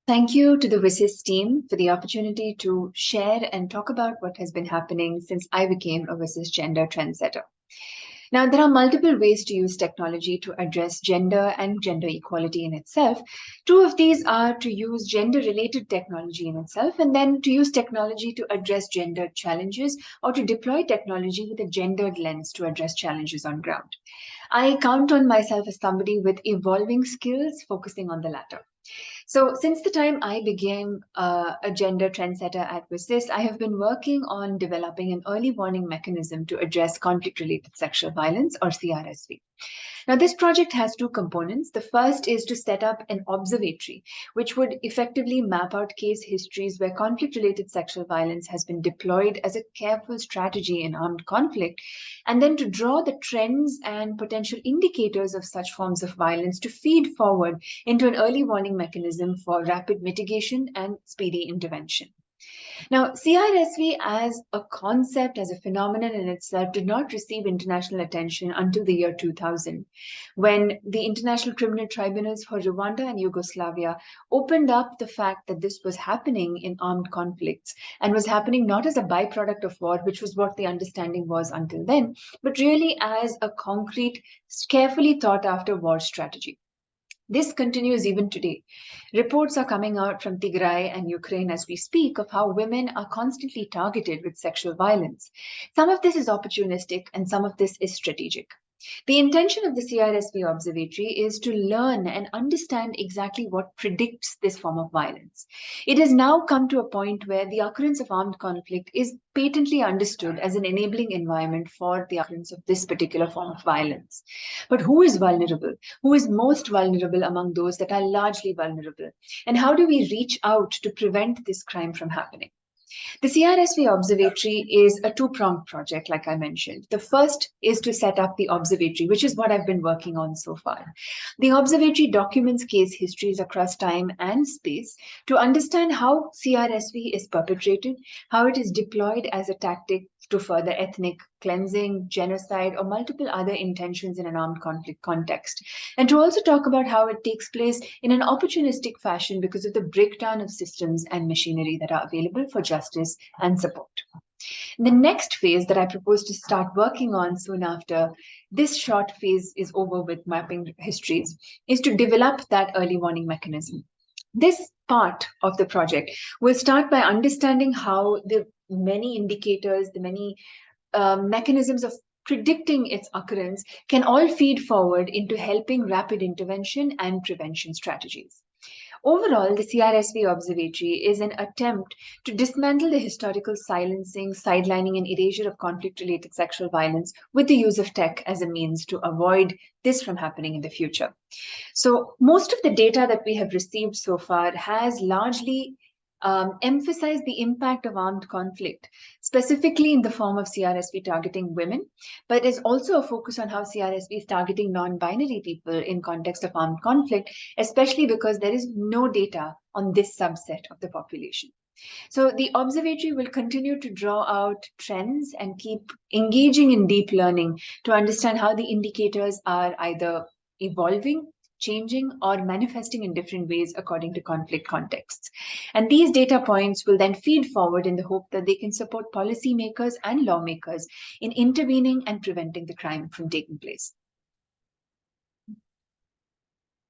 Thank you to the WSIS team for the opportunity to share and talk about what has been happening since I became a WSIS Gender Trendsetter. Now, there are multiple ways to use technology to address gender and gender equality in itself. Two of these are to use gender-related technology in itself, and then to use technology to address gender challenges or to deploy technology with a gendered lens to address challenges on ground. I count on myself as somebody with evolving skills focusing on the latter. So since the time I became a gender trendsetter at WSIS, I have been working on developing an early warning mechanism to address conflict-related sexual violence, or CRSV. Now, this project has two components. The first is to set up an observatory, which would effectively map out case histories where conflict-related sexual violence has been deployed as a careful strategy in armed conflict, and then to draw the trends and potential indicators of such forms of violence to feed forward into an early warning mechanism for rapid mitigation and speedy intervention. Now, CRSV as a concept, as a phenomenon in itself, did not receive international attention until the year 2000, when the International Criminal Tribunals for Rwanda and Yugoslavia opened up the fact that this was happening in armed conflicts and was happening not as a byproduct of war, which was what the understanding was until then, but really as a concrete, carefully thought after war strategy. This continues even today. Reports are coming out from Tigray and Ukraine as we speak of how women are constantly targeted with sexual violence. Some of this is opportunistic and some of this is strategic. The intention of the CRSV Observatory is to learn and understand exactly what predicts this form of violence. It has now come to a point where the occurrence of armed conflict is patently understood as an enabling environment for the occurrence of this particular form of violence. But who is vulnerable? Who is most vulnerable among those that are largely vulnerable? And how do we reach out to prevent this crime from happening? The CRSV Observatory is a two-pronged project, like I mentioned. The first is to set up the observatory, which is what I've been working on so far. The observatory documents case histories across time and space to understand how CRSV is perpetrated, how it is deployed as a tactic to further ethnic cleansing, genocide, or multiple other intentions in an armed conflict context. And to also talk about how it takes place in an opportunistic fashion because of the breakdown of systems and machinery that are available for justice and support. The next phase that I propose to start working on soon after this short phase is over with mapping histories is to develop that early warning mechanism. This part of the project will start by understanding how the many indicators, the many mechanisms of predicting its occurrence can all feed forward into helping rapid intervention and prevention strategies. Overall, the CRSV Observatory is an attempt to dismantle the historical silencing, sidelining, and erasure of conflict-related sexual violence with the use of tech as a means to avoid this from happening in the future. So most of the data that we have received so far has largely emphasize the impact of armed conflict, specifically in the form of CRSV targeting women, but is also a focus on how CRSV is targeting non-binary people in context of armed conflict, especially because there is no data on this subset of the population. So the observatory will continue to draw out trends and keep engaging in deep learning to understand how the indicators are either evolving, changing, or manifesting in different ways according to conflict contexts. And these data points will then feed forward in the hope that they can support policymakers and lawmakers in intervening and preventing the crime from taking place.